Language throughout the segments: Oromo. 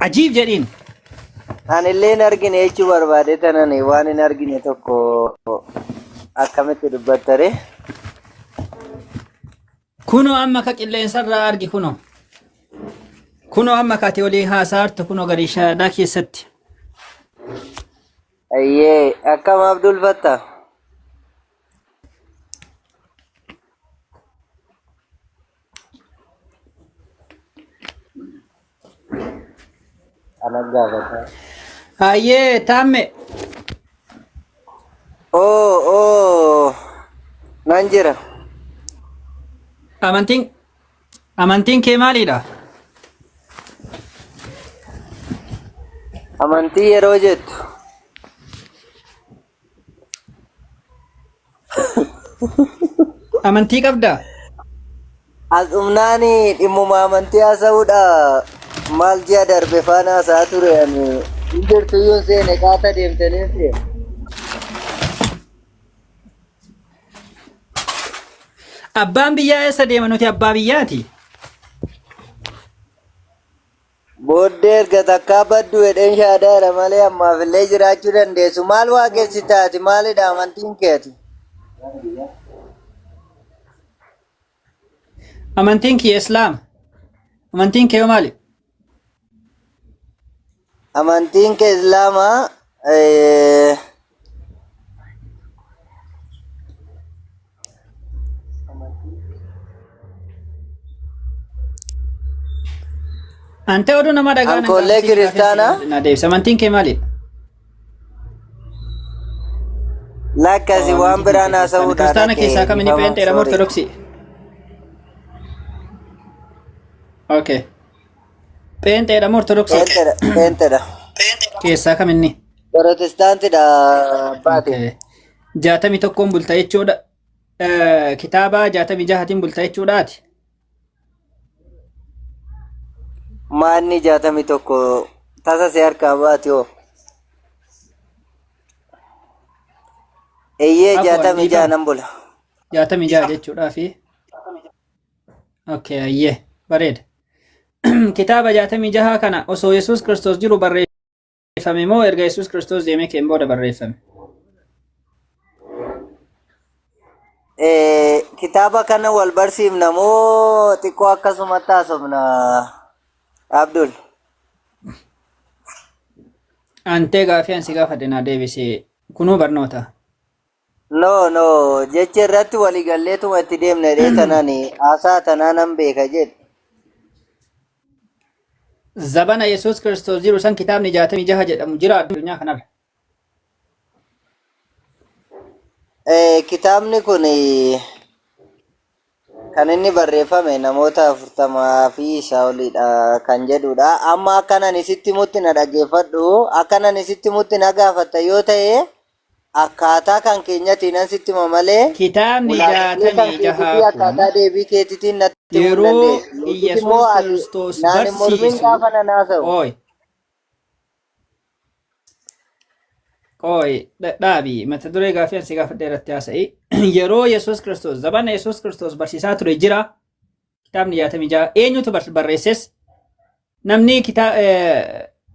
ajiib jedhiin. Ani illee hin argine jechuu barbaade tanani waan hin argine tokko akkamitti dubbattare. Kunoo amma ka qilleensarraa argi kunoo. Kunoo amma kaatee olii haasaartu kunoo gadi shaadaa keessatti. Ayyee akkam Abdul Fattah. Anak gaafata. Hayyee taamme. Oh nan jira. Amantiin kee maalidha? Amantii yeroo jettu. Amantii qabdaa? Asumnaani dhimmuma amantii haasa'uudha. Maal ji'a darbe faana haasa'aa ture ani injirtuyyuun seene kaata deemtanii seene. Abbaan biyyaa eessa deema nuti abbaa biyyaati? Booddee erga takkaa baddu hedheen shaadaadha malee ammaaf illee jiraachuu dandeessu. Maal waaqessitaati? Maalidha amantiin keeti? Amantiin kee Islaama. Amantiin kee maali? Amantiin kee Islaama. Ante oduu nama dhagaa Ankoollee kiristaanaa? na deebisa. Amantiin kee maalidha? Lakkasi waan biraan haasa'uudha. Kiristaana keessaa kam inni pheenxeedha moo ortodoksii? Okay. Pheenxeedha moo ortodoksii? Pheenxeedha. Keessaa kam inni? Protestaantidha abbaati. 61 bulta jechuudha. Kitaaba 66tiin bulta jechuudhaati. Maanni 61 tasa si harkaa baati hoo. Eyyee 66 nan bula. 66 jechuudhaafi. Okay, ayyee bareeda. Kitaaba 66 kana osoo Yesuus Kiristoos jiru barreeffame moo erga Yesuus Kiristoos deemee ka'een booda barreeffame? Kitaaba kana wal barsiifna moo xiqqoo akkasumatti haasofna Abdul? Antee gaafii ansi gaafadhe naa deebisee kunuu barnoota. No jecha irratti waliigalleetuma itti deemne dheetanani haasaa tanaanan beeka jedhe. Zabana Yesuus Kiristoos jiru san kitaabni 66 jedhamu jira addunyaa kanarra. Kitaabni kun kan inni barreeffame namoota 40 fi isaa olidha kan jedhudha. Amma akkanan isitti mutti na dhaggeeffadhu, akkanan isitti mutti na gaafatta yoo ta'e akkaataa kan keenyatiin nan sitti malee kitaabni 66 akkaataa deebii keetitiin natti yeroo Yesuus Kiristoos barsiisu Oi, dhaabi mata duree gaafii ansi gaafadhe irratti haasa'i. Yeroo Yesuus Kiristoos zabana Yesuus Kiristoos barsiisaa ture jira. Kitaabni 66 eenyutu barreesses? Namni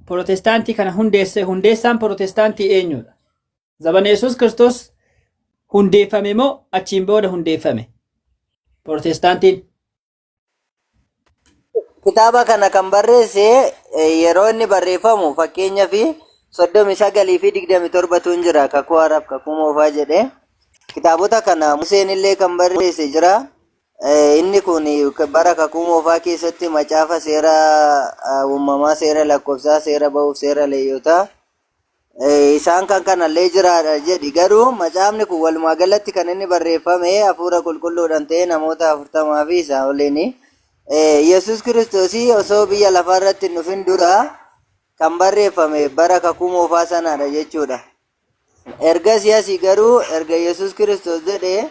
Protestaantii kana hundeessaan Protestaantii eenyudha? Zabana Yesuus Kiristoos hundeeffame moo achiin booda hundeeffame? Protestaantiin. Kitaaba kana kan barreesse yeroo inni barreeffamu fakkeenyaaf 39 fi 27 jira kakuu Haaraaf kakuu Moofaa jedhe. Kitaabota kana Museen illee kan barreesse jira. Inni kun bara kakuu Moofaa keessatti macaafa seera uumamaa, seera lakkoofsaa, seera ba'uuf, seera leeyyotaa isaan kan kanallee jiraadha jedhi. Garuu macaafni kun walumaa galatti kan inni barreeffame hafuura qulqulluudhaan ta'e namoota 40 fi isaa oliini. Yesuus Kiristoos osoo biyya lafaarratti hin dhufin dura kan barreeffame bara kakuu Moofaa sanaadha jechuudha. Erga siyaasii garuu erga Yesuus Kiristoos jedhee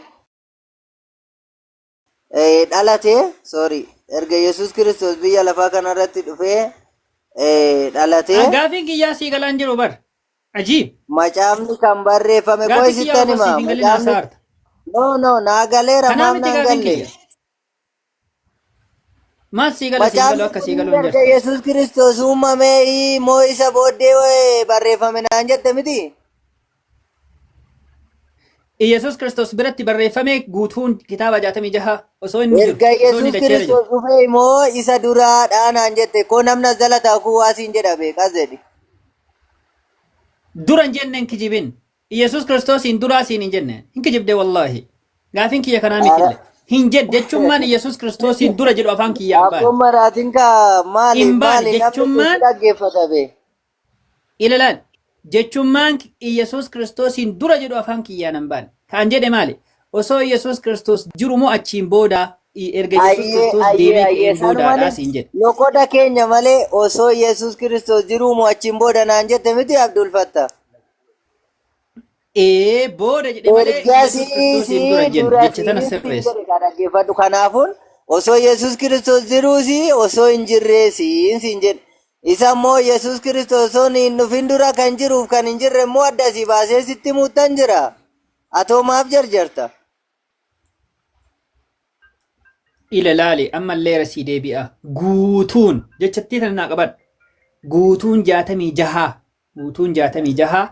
erga Yesuus Kiristoos biyya lafaa kanarratti dhufee dhalatee gaafiin kiyyaa sii galaan jiru bar ajiib macaafni kan barreeffame qo'isittan hima macaafni naa galeera maaf naan galle Maal sii gala akka sii galu hin erga jirtu. Yesuus Kiristoos uumamee moo isa booddee barreeffame naan jette miti. Yesuus Kiristoos biratti barreeffame guutuun kitaaba 66 osoo inni jiru. Erga Osoo inni Yesuus dachee jiru. Kiristoos dhufee moo isa duraadhaa naan jette koo namna jala taakuu waasiin jedha beekas jedhi. Dura hin jenne hin kijibin. Yesuus Kiristoos hin duraa siin hin jenne. Hin kijibde wallaahi. Gaafin kiyya kanaa mitille. Hin jedhe jechummaan Yesuus Kiristoos hin dura jedhu afaan kiyyaa hin baane. Abboon maraatiin kaa maali Hin baane maali namni jechummaan itti dhaggeeffata bee. ilalaan jechummaan Yesuus Kiristoos hin dura jedhu afaan kiyyaan hin baane. Kan jedhe maali? Osoo Yesuus Kiristoos jiru moo achiin booda erga Yesuus Kiristoos deemee ka'een boodaadhaa siin jedhe. Lokoda keenya malee osoo Yesuus Kiristoos jiruu moo achiin booda naan jette miti Abdul Fattah. Booda jedhe malee Yesuus Kiristoos hin dura jenne jecha tana sirreessa. Dhaggeeffadhu kanaafuun osoo Yesuus Kiristoos jiruusi osoo hin jirreesi siin jedhe. Isa immoo Yesuus Kiristoos osoo hin dhufin dura kan jiruuf kan hin jirre immoo adda si baasee sitti muuttan jira. Atoo maaf jarjarta? Ilaali ammallee rasii deebi'a. Guutuun jechattii tana naa qabadhu. Guutuun 66 guutuun 66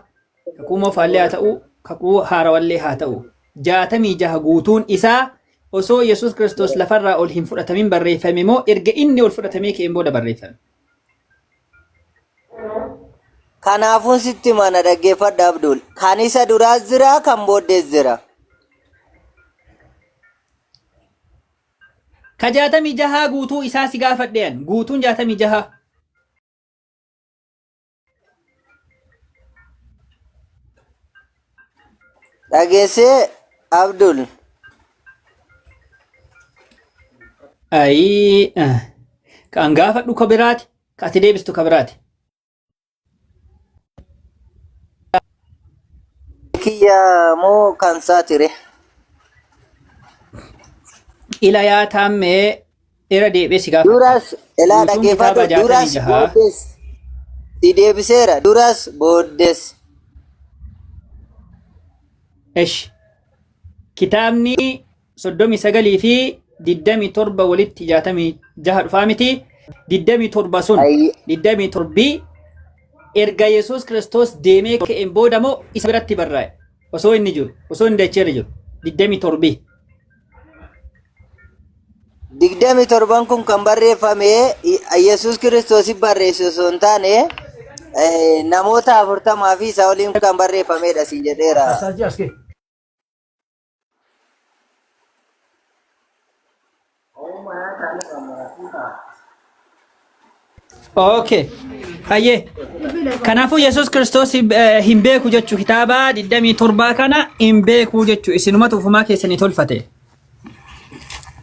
kakuu moofaallee haa ta'u kakuu haarawallee haa ta'u 66 guutuun isaa osoo Yesuus Kiristoos lafarraa ol hin fudhatamin barreeffame moo erga inni ol fudhatamee ka'een booda barreeffame. Kanaafuun sitti mana dhaggeeffadha Abdul. Kan isa duraas jira kan booddees jira. Ka 66 guutuu isaa si gaafadheen guutuun 66. Dhageessee Abdul. Ayii kan gaafadhu ka biraati ka ati deebistu ka biraati. Kiyya moo kan saatire? Ila yaa taammee era deebee si gaafadhu. Duras elaa Guutuun dhaggeeffadhu kitaaba duras 66. booddees. Si deebiseera duras booddees. Esh kitaabni 39 fi 27 walitti 66 dhufaa miti 27 sun Ayyi. 27 erga Yesuus Kiristoos deemee ka'een booda moo isa biratti barraa'e osoo inni jiru osoo inni dacheerra jiru 27 27 kun kan barreeffame Yesuus Kiristoos barreesse osoo hin taane namoota 40 fi isa waliin kan barreeffamedha siin jedheera. Okay. Hayyee. Kanaafuu Yesuus Kiristoos hin beeku jechuu kitaaba 27 kana hin beeku jechuu isinumatu ufumaa keessanii tolfate.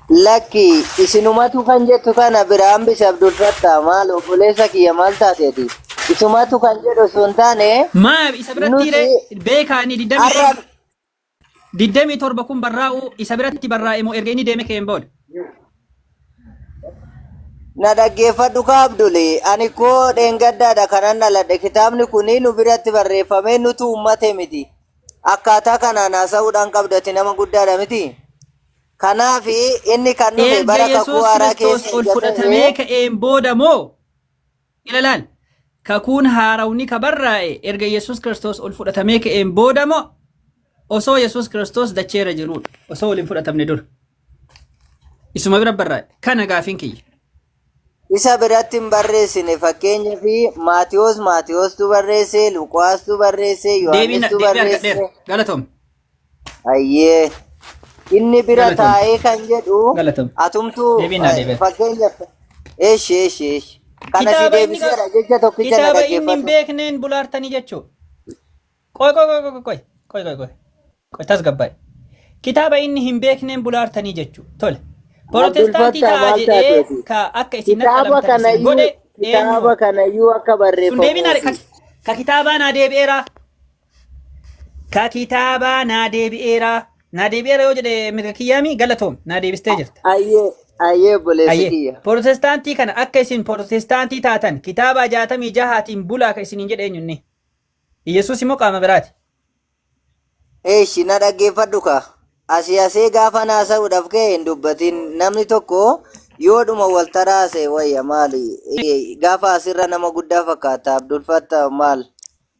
Lakki isinumatu kan jettu kana biraan bisa Abdul Fattah maal obboleessa kiyya maal taateeti? Isumatu kan jedhu osoo hin taane Maa isa biratti beekaani 27 kun barraa'u isa biratti barraa'e moo erga inni deeme ka'een booda. na dhaggeeffadhu ka Abduli ani koo dheengaddaadha kanan dhaladhe kitaabni kuni nu biratti barreeffame nutu ummate miti akkaataa kanaan haasa'uudhaan qabdati nama guddaadha miti kanaaf inni kan dhufe bara kakuu haaraa keessa ol fudhatamee ka'een booda moo ilaalaal kakuun haarawni ka barraa'e erga Yesuus Kiristoos ol fudhatamee ka'een booda moo osoo Yesuus Kiristoos dacheera jiruudha osoo ol hin fudhatamne dura isuma bira barraa'e kana gaafin kiyya. isa biratti hin barreessine fakkeenya fi Maatiyoostu barreesse Luqaastu barreesse Yohaannistu barreesse galatoom ayyee inni bira taa'ee kan jedhu atumtu fakkeenya eesh kana si deebiseera jecha tokkicha na dhaggeeffatu kitaaba inni beekneen bulaartanii jechuu qoy tasgabbaa'e kitaaba inni hin beekneen bulaartanii jechuu tole. Protestaantii ta'a jedhee ka akka isin naqalamtan godhe kitaaba kanayyuu akka barreeffamu ka kitaabaa naa deebi'eera ka kitaabaa naa deebi'eera yoo jedhe mirga kiyyaami galatoom naa deebistee jirta. Ayyee boleessi kiyya. Protestaantii kana akka isin protestaantii taatan kitaaba 66tiin bulaa ka isin hin jedhe eenyunni Yesuus immoo qaama biraati. Eeshi na dhaggeeffadhu ka. Asii gaafa naasa'uudhaaf ka'e hin dubbatin namni tokko yoodhuma wal taraase wayya maali gaafa asirra nama guddaa fakkaata Abdul Fattah maal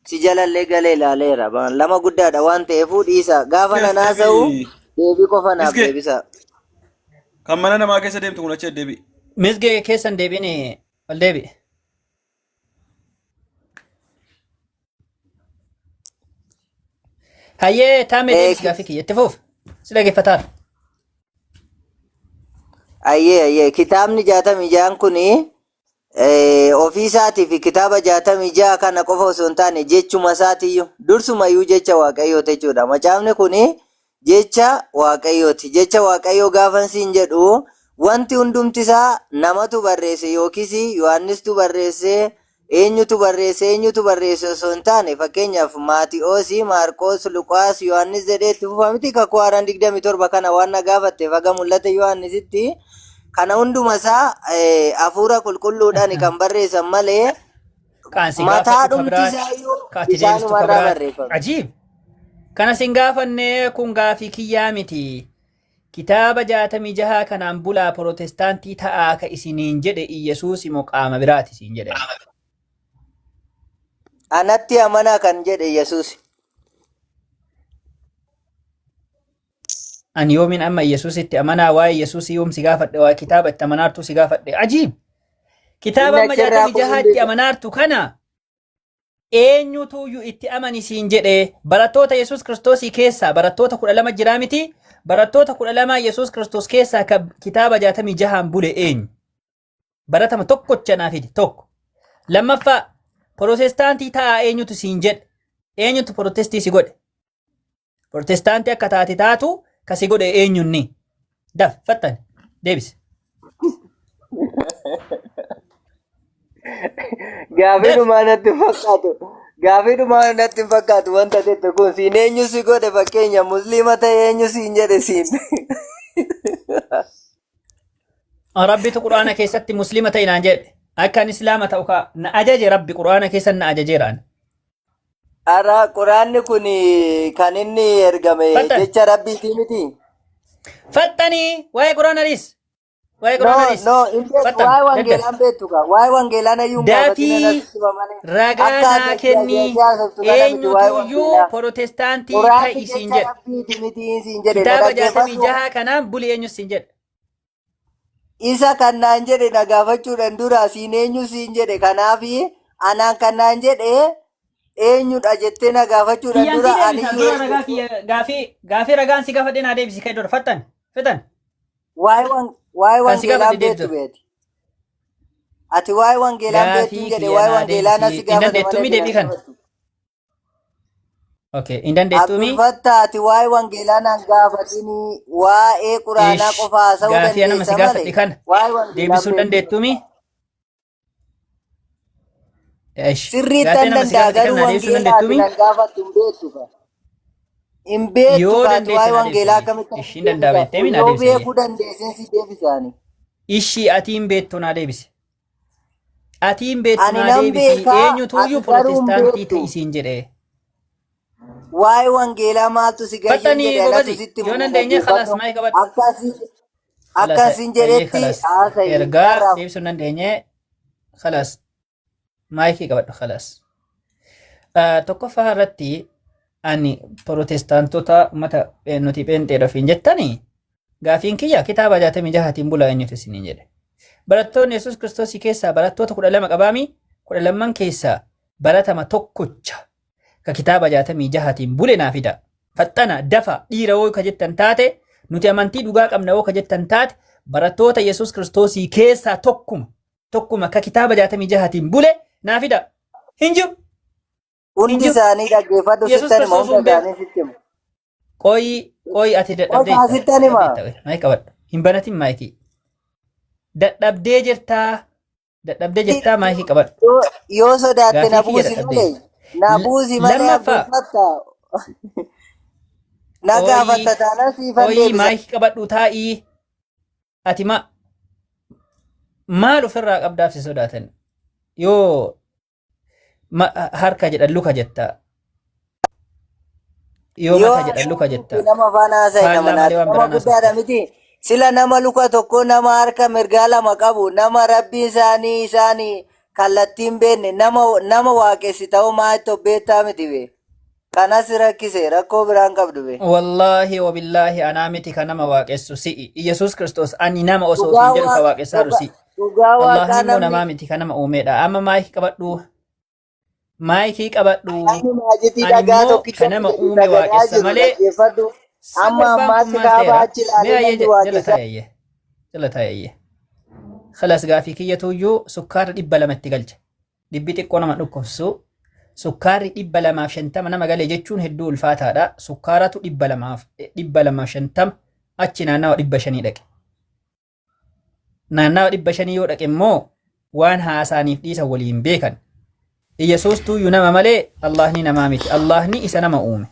si jalallee galee ilaaleera lama guddaadha waan ta'eefuu dhiisa gaafa nan haasa'u deebii qofa naaf Misgee deebisa. kan mana namaa keessa deemtu kun achi deebi. Misgee keessan deebiin ol deebi'e. Hayyee taamee deebisi gaafii kiyya itti fuuf si dhaggeeffataara. Ayyee kitaabni 66 kuni ofii isaatii fi kitaaba 66 kana qofa osoo hin taane jechuma isaatiiyyuu dursumayyuu jecha waaqayyooti jechuudha. Macaafni kuni jecha waaqayyooti. Jecha waaqayyoo gaafan siin jedhu wanti hundumti isaa namatu barreesse yookiis Yohaannistu barreesse eenyutu barreesse osoo hin taane fakkeenyaaf Maatiyoos, Maarqos, Luqaas, Yohaannis jedhee itti fufa miti kakuu haaraan 27 kana waan na gaafatte faga mul'ata Yohaannisitti kana hunduma isaa hafuura qulqulluudhaan kan barreessan malee mataa dhumti isaayyuu isaanumarraa barreeffame. Ajiib! Kana sin gaafanne kun gaafii kiyyaa miti. Kitaaba 66 kanaan bulaa Protestaantii ta'aa ka isiniin jedhe Iyesuus immoo qaama biraati isiin jedhe. Anatti amanaa kan jedhe Yesuus. Ani yoomin amma Yesuusitti amanaa waa'ee Yesuus yoom si gaafadhe waa'ee kitaaba itti amanaartu si gaafadhe. Ajiib! Kitaaba amma 66 itti amanaartu kana eenyutuyyuu itti amanisiin jedhe barattoota Yesuus Kiristoosii keessaa barattoota 12 jiraa miti. Barattoota 12 Yesuus Kiristoos keessaa kitaaba 66 bule eenyu? Baratama tokkocha naaf hidi tokko. Lammaffaa Protestaantii ta'aa eenyutu siin jedhe? Eenyutu protestii si godhe? Protestaantii akka taate taatu ka si godhe eenyunni? Fattan deebise. Gaafiidhumaa natti hin fakkaatu wanta jette kun siin eenyu si godhe fakkeenya musliima ta'e eenyu siin jedhe siin. Rabbitu Quraana keessatti muslima ta'e naan jedhe. Akkan islaama ta'u ka na ajaje Rabbi Quraana keessan na ajajeeraan. Ara Quraanni kun kan inni ergame jecha Rabbiitii miti. Fattanii waa'ee Quraanaanis. Waa'ee Quraanaanis. Waa'ee wangeelaan beektu ka waa'ee wangeelaan ayyuu daatii ragaa naa kenni eenyutuyyuu Protestaantii ta'e siin jedhe. Kitaaba 66 kanaan buli eenyu siin jedhe. Isa kan naan jedhe na gaafachuudhaan dura siin eenyu siin jedhe kanaafi anaan kan naan jedhe eenyudha jettee na gaafachuudhaan dura ani gaafii ragaan si gaafadhe naa deebisi ka'e dura fattan. Waa'ee wangeelaan beektu beeti. Ati waa'ee wangeelaan beektu jedhe waa'ee wangeelaan asi gaafate malee. Okay, indan deettumi. Abdulfatta ati waa'ee wangeelaa naan gaafatini waa'ee quraanaa qofa haasa'uu dandeessa malee. Waa'ee wangeelaa deebisuu dandeettumi. Sirriittan danda'a garuu wangeelaa ati naan gaafattu hin beektu ka. Hin beektu ka ati waa'ee wangeelaa akkamitti ishiin danda'a beektee mi naa yoo deebise. beekuu dandeessin si deebisaani. Ishii atiin beektu naa deebise. Atiin beektu Ani naa nan deebisi beekaa, eenyutuyyuu ati garuu hin Protestaantii beektu. ta'e isiin jedhe. Waa'ee wangeelaa maaltu si gahee Fattanii jedhe alatu gogazi sitti yoo dandeenye khalaas maayii qabadhu. akkasiin jedhetti haasa'i. Ergaa deebisuu hin dandeenye khalaas maayikii qabadhu khalaas. Tokkoffaa irratti ani Protestaantota uummata nuti pheenxeedhaaf hin jettanii gaafiin kiyya kitaaba 66tiin bulaa eenyutu isiniin jedhe. Barattoonni Yesuus Kiristoosii keessaa barattoota 12 qabaami 12 keessaa baratama tokkocha ka kitaaba 66tiin bule naa fida. Faxxana dafa dhiira woo ka jettan taate nuti amantii dhugaa qabna woo ka jettan taate barattoota Yesuus Kiristoosii keessaa tokkuma ka kitaaba 66tiin bule naa fida. Hin jiru. Hundi isaanii dhaggeeffadhu sittan hima hunda isaanii sitti himu. Qoyi ati dadhabdee. Qoyi sittan hima. Maayii qabadhu. Hin banatin maayikii. Dadhabdee jirtaa maayikii qabadhu. Yoo sodaatte na buusi malee. Na buusi malee abbuufatta. Na gaafatta taana siifan Qoyi deebisa. maayikii qabadhu taa'ii. Ati maal ofirraa qabdaaf si sodaatan? Yoo harka jedhan luka jetta. Yoo mata jedhan luka jetta. Nama afaan haasa'e nama guddaadha miti. Sila nama luka tokko nama harka mirgaa lama qabu nama rabbiin isaanii kallattiin beenne nama waaqessi ta'uu maatti obbeettaa miti be. Kanas rakkise rakkoo biraan qabdu be. Wallahi wabillahi anaa miti kan nama waaqessu si'i. Yesuus Kiristoos ani nama osoo siin jedhu ka waaqessaa si'i. Dhugaa waaqaa Allahi immoo namni namaa miti kan nama uumedha. Amma maayikii qabadhu. Maayikii qabadhu. namni maajitii Ani dhagaa immoo tokkicha kan nama uume dhagayaa waaqessa jiru malee dhaggeeffadhu. Amma sadarkaan kun ammaatti maal kaabaa ta'eera? achi Mee ilaalee ayyee namni jala waaqessa. taa'eeyye. Jala taa'eeyye. Khalas gaafii kiyyatuyyuu sukkaara 200 itti galcha. Dhibbi xiqqoo nama dhukkubsu. Sukkaarri 250 nama galee jechuun hedduu ulfaataadha. Sukkaaratu 250 achi naannawa 500 dhaqe. Naannawa 500 yoo dhaqe immoo waan haasaaniif dhiisan waliin beekan. Yesuus tuyyuu nama malee Allahni namaa miti. Allahni isa nama uume.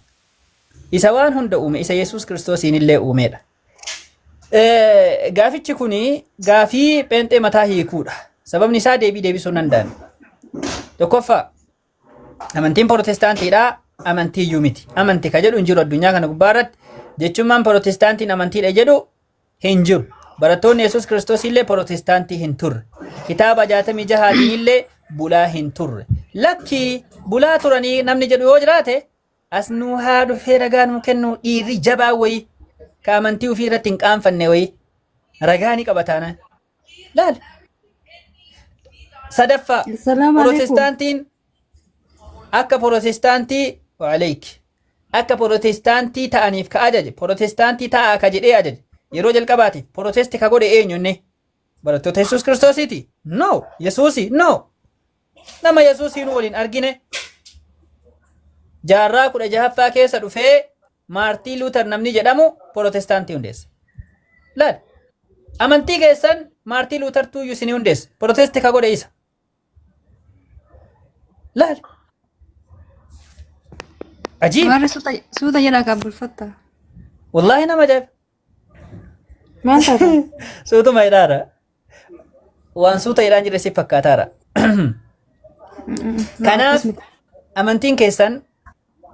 Isa waan hunda uume isa Yesuus Kiristoosiin illee uumedha. Gaafichi kuni gaafii pheenxee mataa hiikuudha. Sababni isaa deebisuu nan danda'an. Tokkoffaa amantiin Protestaantiidha. Amantii iyyuu miti. Amantii ka jedhu hin jiru addunyaa kana gubbaarratti. Jechummaan Protestaantiin amantiidha jedhu hin jiru. Barattoonni Yesuus Kiristoos illee Protestaantii hin turre. Kitaaba 66 illee bulaa hin turre. Lakki bulaa turanii namni jedhu yoo jiraate as nu haa dhufee ragaa nu kennu dhiirri jabaa wayii ka amantii ofii irratti hin qaanfanne wayii ragaa ni qabataana. Laal. Sadaffaa Assalamu alaikum. Protestaantiin akka Protestaantii waaleyki akka Protestaantii ta'aniif ka ajaje Protestaantii ta'a ka jedhee ajaje yeroo jalqabaatiif Protesti ka godhe eenyunne barattoota Yesuus Kiristoosiiti? No. Yesuusi? No. Nama Yesuusiin waliin argine jaarraa 16ffaa keessa dhufee Maartiin Luuter namni jedhamu Protestaantii hundeesse. Laal. Amantii keessan Maartiin Luuter tuyyuu isinii hundeesse. Protesti ka godhe isa. Laal. Ajiib. Warri suuta jedha kan bulfatta. Wallahi nama ajaa'iba. Maal taata? Suutuma hidhaadha. Waan suuta hidhaan jirre si fakkaataadha. Kanaaf amantiin keessan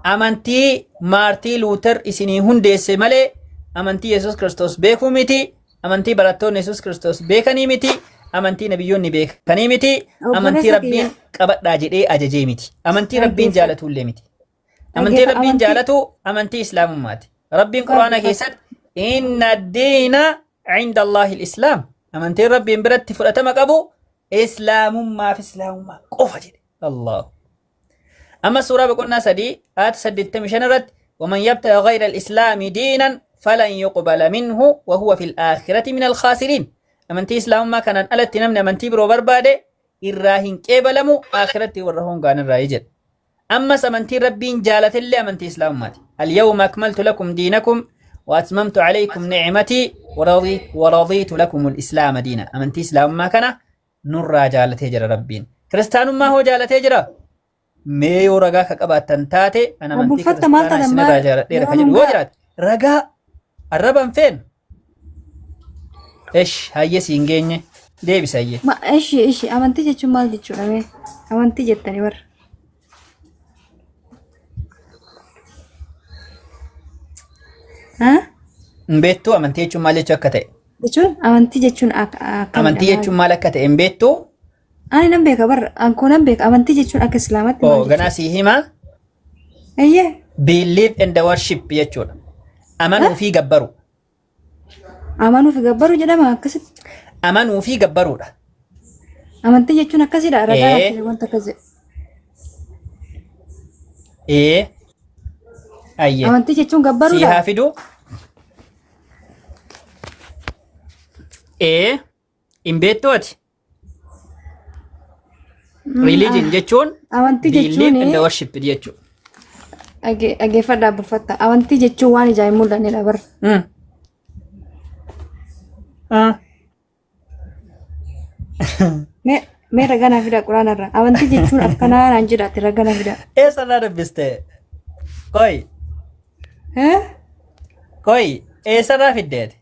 amantii Maartiin Luuter isinii hundeesse malee amantii Yesuus Kiristoos beekuu miti. Amantii barattoonni Yesuus Kiristoos beekanii miti. Amantii nabiyyoonni beekanii miti. Amantii Rabbiin qabadhaa jedhee ajajee miti. Amantii Rabbiin jaalatu illee miti. Amantii Rabbiin jaalatu amantii Islaamummaati. Rabbiin Quraana keessatti inna diina inda Allahi al-Islaam. Amantiin Rabbiin biratti fudhatama qabu Islaamummaa fi Islaamummaa qofa jedhe. Allah. أما سورة بقولنا سدي آية 85 رد ومن يبتغي غير الإسلام دينا فلن يقبل منه وهو في الآخرة من الخاسرين. أمنتي إسلام ما كان ألت نمن أمنتي برو بربادة إراهن كيبلمو آخرتي ورهون كان الرايجل. أما سمنتي ربين جالت اللي أمنتي إسلام ماتي اليوم أكملت لكم دينكم وأتممت عليكم نعمتي ورضيت لكم الإسلام دينا. أمنتي إسلام ما كان نور جالت هجر ربين كريستيان ما هو جالت هجرة mee yoo ragaa ka qabaattan taate ana amantii kiristaanaa isinirraa jaaladheera ka jedhu yoo jiraate ragaa arraban feenu hayyee siin geenye deebisa hayyee. Ishi amantii jechuun maal jechuudha mee? Amantii jettanii warra. Hin beektuu amantii jechuun maal jechuu akka ta'e? Jechuun amantii jechuun akka amantii jechuun maal akka ta'e hin beektuu? Ani nan beeka barra ankoo nan beeka amantii jechuun akka islaamatti maal jechuudha? Ganaa sii himaa? Eeyyee. Believe and worship jechuudha. Amanuu fi gabbaru. Amanuu fi gabbaru jedhama akkasitti. Amanuu fi gabbaruudha. Amantii jechuun akkasidha ragaa wanta akkasii. Ayyee. Amantii jechuun gabbaruudha. Si haa fidu. Hin beektuu ati? Religion jechuun amantii jechuun believe and worship jechuudha. Dhaggeeffadhaa bulfatta. Amantii jechuun waan ijaan hin mul'annedha barra. Mee ragaa naa fidaa quraanarraa. Amantii jechuun akkanaa naan jedhaate ragaa naa fidaa. Eessarraa dubbiste? Koi. Koi eessarraa fiddeeti?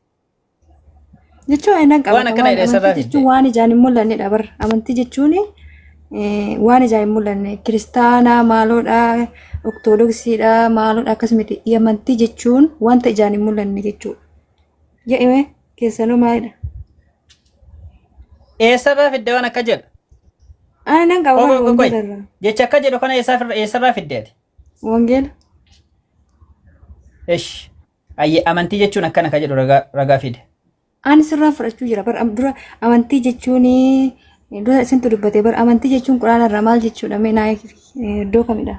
Jechuun ayinan qaba. Waan akkana eessarraa Amantii jechuun waan ijaan hin mul'annedha barra. Amantii jechuun waan ijaan hin mul'anne kiristaanaa maaloodha ortodoksiidha maaloodha akkasumatti amantii jechuun wanta ijaan hin mul'anne jechuudha. Jedhame keessanuu maalidha? Eessarraa fidde waan akka jedhu? Ani nan qaba waan wangeelarraa. Jecha akka jedhu kana eessarraa fiddeeti? Wangeela. Ish. Ayyee amantii jechuun akkana akka jedhu ragaa fide. Ani sirraa fudhachuu jira. Dura amantii jechuun dura isintu dubbate bar amantii jechuun quraanarraa maal jechuudha? Mee naa iddoo kamidha?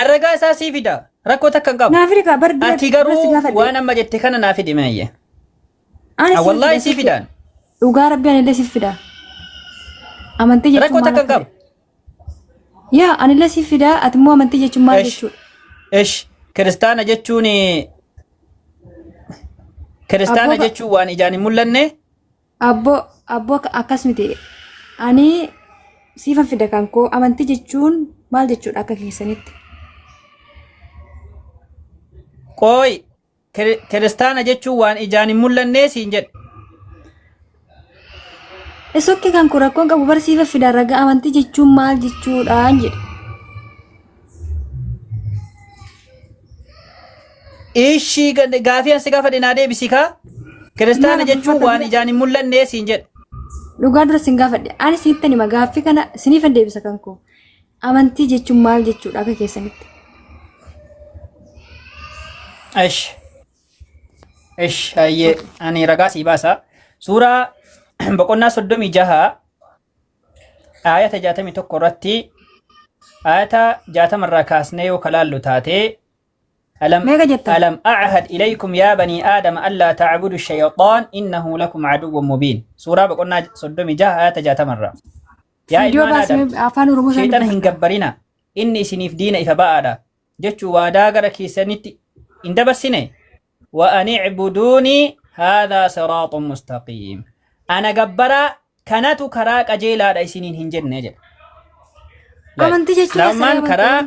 Ragaa isaa sii fida. Rakkoo takka hin qabu. Naa fidi kaa bar dura. Ati garuu waan amma jette kana naa fidi meeyye. Wallahi sii fidaan. Dhugaa rabbi anillee siif fida. Amantii jechuun rakkoo takka hin qabu. Yaa anillee siif fida. Ati immoo amantii jechuun maal jechuudha? Ish. Kiristaana jechuun waan ijaan hin mul'anne. Abboo akkas miti. Ani siifan fida kan koo amantii jechuun maal jechuudha akka keessanitti? Qooyi kiristaana jechuun waan ijaan hin mul'anne siin jedhe. Isokki kan koo rakkoon qabu barsiifa fida ragaa amantii jechuun maal jechuudhaan jedhe. Ishii gaafii ansi gaafa dinaa deebisikaa kiristaana jechuun waan ijaan hin mul'anne siin jedhe. Dhugaa dura sin gaafadhe ani siittan hima gaaffii kana siniifan deebisa kan koo amantii jechuun maal jechuudha akka keessanitti? Ayyee ani ragaa sii baasa. Suuraa boqonnaa 36 ayata 61 irratti ayata 60 irraa kaasnee yoo kalaallu taate ألم أعهد إليكم يا بني آدم ألا تعبدوا الشيطان إنه لكم عدو مبين سورة بقولنا صدومي جاء آيات جاء مرة يا إبن آدم شيطان هنقبرنا إني سنيف دين إفباء جتشو واداغرك سنتي إن دبسني وأن اعبدوني هذا صراط مستقيم أنا قبرا كانت كراك أجيلا رئيسين هنجر نجر لما كراك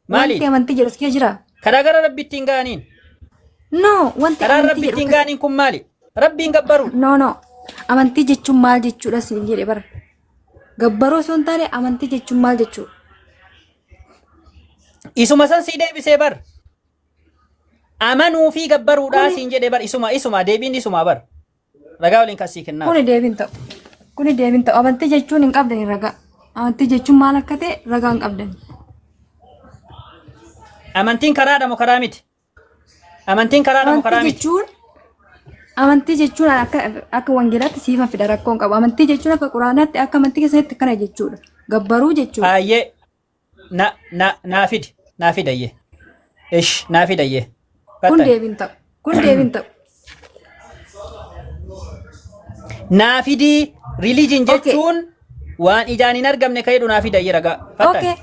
مالي أمنتي جلس كي جرا karaa gara rabbiitti hin gaaniin. No, wanti karaa rabbiitti hin gaaniin kun maali? Rabbiin gabbaru. No. Amantii jechuun maal jechuudha siin jedhe bara. Gabbaroo osoo hin taane amantii jechuun maal jechuudha? Isuma san sii deebisee bar. Amanuu fi gabbaruudhaa siin jedhe bar. Isuma deebiin isuma bar. Ragaa waliin kan sii kennaa. Kuni deebiin ta'u. Amantii jechuun hin qabdani ragaa. Amantii jechuun maal akka ta'e ragaa hin qabdani. Amantiin karaadha moo karaa miti? Amantiin karaadha moo karaa miti? Amantii jechuun akka wangeelaatti siifan fida rakkoon qabu. Amantii jechuun akka quraanaatti akka amantii keessatti akkana jechuudha. Gabbaruu jechuudha. Ayyee naa fidayyee. Naa fidayyee. Kun deebiin ta'u. Naa fidii religion jechuun waan ijaan hin argamne ka'edhu naa fidayyee ragaa. Okay.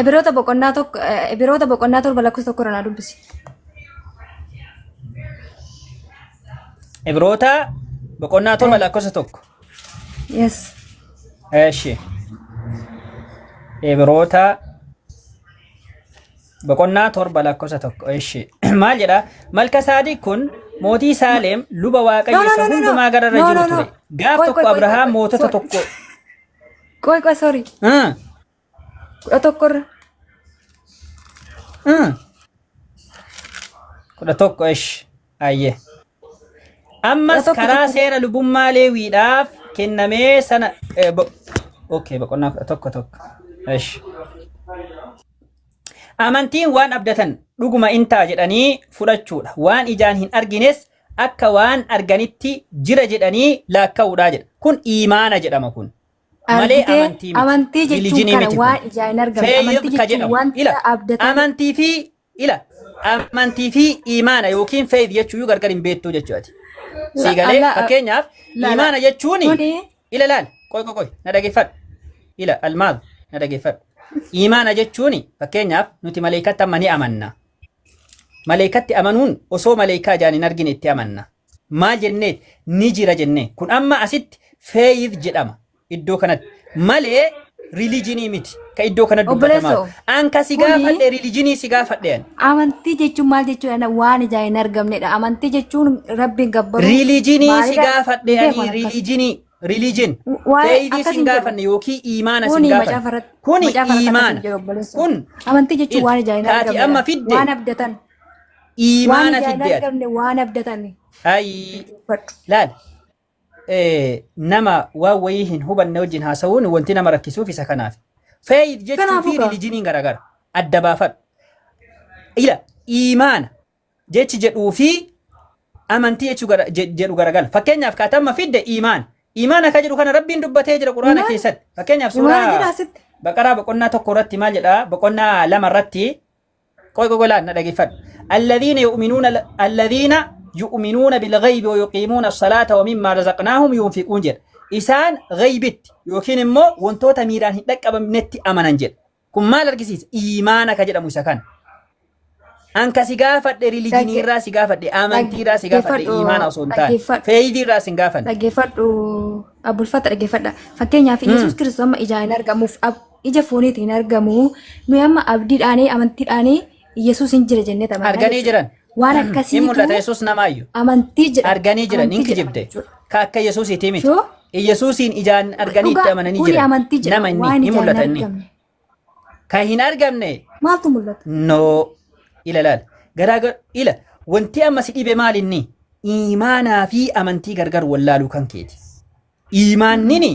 Ibiroota boqonnaa torba lakkoofsa tokko irraa dubbisi. Ibiroota boqonnaa torba lakkoofsa tokko. Yes. Eeshi. Ibiroota boqonnaa torba lakkoofsa tokko. Eeshi. Maal jedha? Malka Saadiq kun mootii Saaleem luba Waaqayyoo isa hundumaa gararra jiru ture. Gaaf tokko Abrahaam mootota tokko. Qoy sorry. Kudha tokkorra. Kudha tokko ayyee. Ammas karaa seera lubummaa Leewiidhaaf kennamee sana boqonnaa tokko. Amantiin waan abdatan dhuguma intaa jedhanii fudhachuudha. Waan ijaan hin argines akka waan arganitti jira jedhanii laakkaa'uudha jedha. Kun iimaana jedhama kun. Malee amantii jechuun kana waan ijaan hin argamne amantii jechuun wanta abdatan amantii fi iimaana yookiin faith jechuun gargar hin beektuu jechuudha. Siigalee fakkeenyaaf iimaana jechuun laal qoy na dhageeffadhu almaal na dhageeffadhu. Iimaana jechuun fakkeenyaaf nuti maleekatti amma ni amanna. Maleekatti amanuun osoo maleekaa ijaan hin argine itti amanna. Maal jennee ni jira jennee kun amma asitti faith jedhama. Iddoo kanatti malee rilijinii miti ka iddoo kanatti dubbatamaa. Anka si gaafadhe rilijinii si gaafadhe. Amantii jechuun maal jechuudha waan ijaan hin argamnedha. Amantii jechuun rabbiin gabbaru. Rilijinii si gaafadhe ani rilijin. Faayidii si gaafanne yookiin iimaana si gaafanne. Kun iimaana. Kun amantii jechuun waan ijaan hin argamne. Taati amma fidde. Waan abdatan. iimaana ijaan fidde ati. argamne waan abdatani. Ayi laal nama waan wayii hin hubanne wajjin haasa'uun wanti nama rakkisuuf isa kanaaf. Fayyid jechuu Kanaafuu fi kaa. rilijiniin garagara adda baafadhu. Ila iimaana jechi jedhuu fi amantii jedhu garagala. Fakkeenyaaf kaatamma fidde iimaana. Iimaana akka jedhu kana rabbiin dubbatee jira quraana keessatti. Fakkeenyaaf Iimaana jedha suuraa asitti. baqaraa boqonnaa tokko irratti maal jedha boqonnaa lama irratti qoy laan na dhageeffadhu. Alladhiina yu'minuuna bilghaybi wa yuqiimuuna as-salaata wa mimmaa razaqnaahum yunfiquun jedha. Isaan ghaybitti yookiin immoo wantoota miiraan hin dhaqqabamnetti amanan jedha. Kun maal argisiisa? Iimaana ka jedhamu isa kana. Anka si gaafadhe rilijinii irraa si gaafadhe amantii irraa si gaafadhe iimaana osoo hin taane feeyidii irraa si hin gaafanne. Dhaggeeffadhu abbulfata dhaggeeffadha. Fakkeenyaaf Yesuus Kiristoos amma ijaan hin argamuuf ija fooniitiin hin argamu. Nuyi amma abdiidhaanii amantiidhaanii Yesuus hin jira jennee taphata. Arganii jiran. Waan akkasii Hin mul'ata Yesuus namaayyuu. amantii jedha. Arganii jiran hin kijibde. Ka akka Yesuusiiti miti. Yesuusiin ijaan arganii itti amananii jiran. Nama inni hin mul'ata inni. Ka hin argamne. Maaltu mul'ata? No. Ila laal. Garaagar ila wanti amma si dhibe maal inni? Iimaanaa fi amantii gargar wallaaluu kan keeti. Iimaannini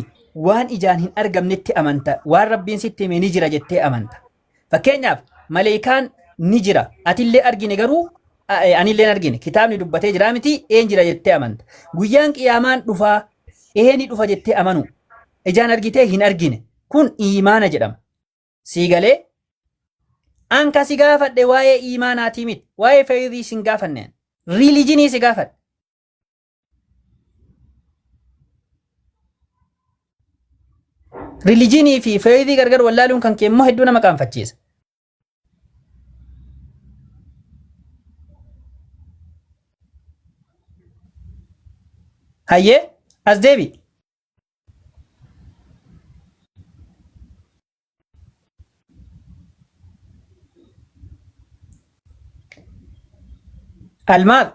waan ijaan hin argamnetti amanta. Waan rabbiin sitti hime ni jira jettee amanta. Fakkeenyaaf maleekaan ni jira. Atillee argine garuu anillee argine. Kitaabni dubbatee jira miti een jira jettee amanta. Guyyaan qiyaamaan dhufaa ni dhufa jettee amanu. Ijaan argitee hin argine. Kun iimaana jedhama. Siigalee anka si gaafadhe waa'ee iimaanaatii miti. Waa'ee fayyidii si hin gaafanne. Rilijinii si gaafadhe. Rilijinii fi fayyidii gargar wallaaluun kan kee immoo hedduu nama qaanfachiisa. Hayyee as deebi. Almaad.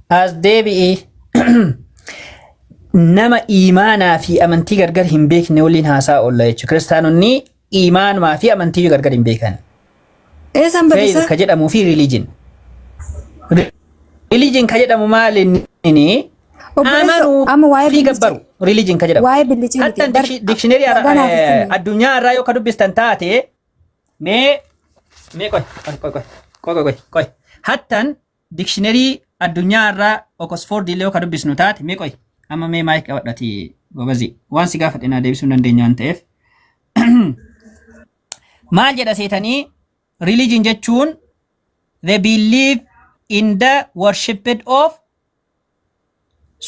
As deebi'i. Nama iimaanaa fi amantii gargar hin beekne waliin haasaa oolla jechuudha. Kiristaanonni iimaanaa fi amantii gargar hin beekan. Eessan Fayyid barreessaa? ka jedhamu fi rilijin. Rilijin ka jedhamu maal inni? Amanuu fi gabbaru rilijin ka jedhamu. Waa'ee billichii miti. Hattan dikshineerii addunyaa irraa yoo ka dubbistan taate mee qoy. Hattan dikshineerii addunyaa irraa Oxford illee yoo ka dubbisnu taate mee qoy. Amma mee maayik qabadhati gobazi. Waan si gaafadhe naa deebisuu hin dandeenyu waan ta'eef. Maal jedha seetanii religion jechuun they believe in the worshipped of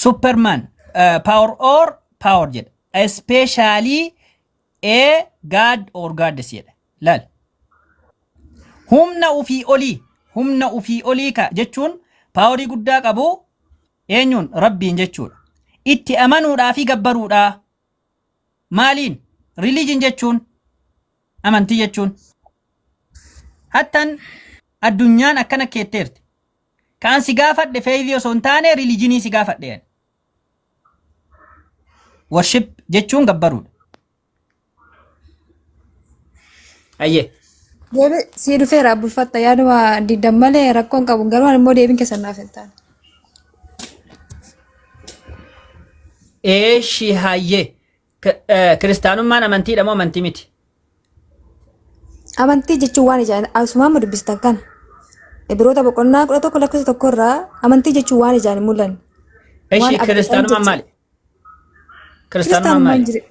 Superman power or power jedha. Especially a god or goddess jedha. Laal. Humna ufii olii ka jechuun paaworii guddaa qabu eenyuun rabbiin jechuudha. Itti amanuudhaa fi gabbaruudhaa. Maaliin? Religion jechuun amantii jechuun. Hattan addunyaan akkana keetteerti. Kaan si gaafadhe feeyidii osoo hin taane rilijinii si gaafadhe. Worship jechuun gabbaruudha. Ayyee. Deebi sii dhufeera abbulfatta yaaduma diddan malee rakkoon qabu garuu immoo deebiin keessan naaf hin taane. Eeshi hayyee. Kiristaanummaan amantiidha moo amantii miti? Amantii jechuun waan ijaan asumaan dubbistan kan. Biroota boqonnaa 11 irraa amantii jechuun waan ijaan hin mul'anne. Eeshi kiristaanummaan maali? Kiristaanummaan maali?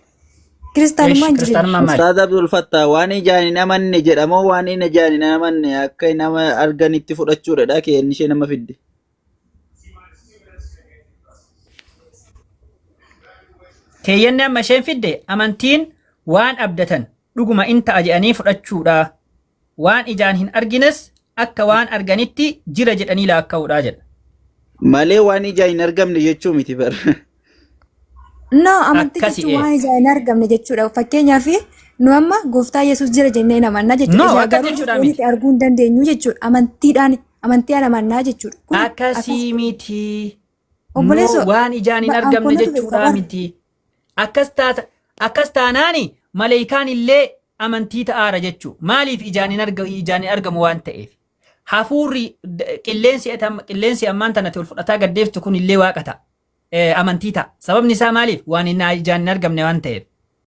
Kiristaanummaan jireenya. Kiristaanummaan maali? Ustaad Abdul Fattah waan ijaan hin amanne jedhamoo waan hin ijaan hin amanne akka nama arganitti fudhachuudha keen ishee nama fidde. Keeyyanni amma isheen fidde amantiin waan abdatan dhuguma in ta'a jedhanii fudhachuudha. Waan ijaan hin argines akka waan arganitti jira jedhanii laakkaa'uudha jedha. Malee waan ijaan hin argamne jechuu miti bar. No, amantii jechuun waan ijaan hin argamne jechuudha. Fakkeenyaaf nu amma gooftaa Yesuus jira jennee namannaa jechuudha. No, akka jechuudha miti. Arguu hin dandeenyu jechuudha. Amantiidhaan amannaa jechuudha. Akkasii miti. Obboleessoo, waan ijaan hin argamne ankoonatu beeka jechuudha bar. miti. Akkas taanaani maleeyikaan illee amantii ta'aara jechuu. Maaliif ijaan hin argamu waan ta'eef. Hafuurri qilleensi ammaan tanatti ol fudhataa gaddeeftu kun illee waaqa ta'a. Amantii ta'a. Sababni isaa maaliif? Waan ijaan hin argamne waan ta'eef.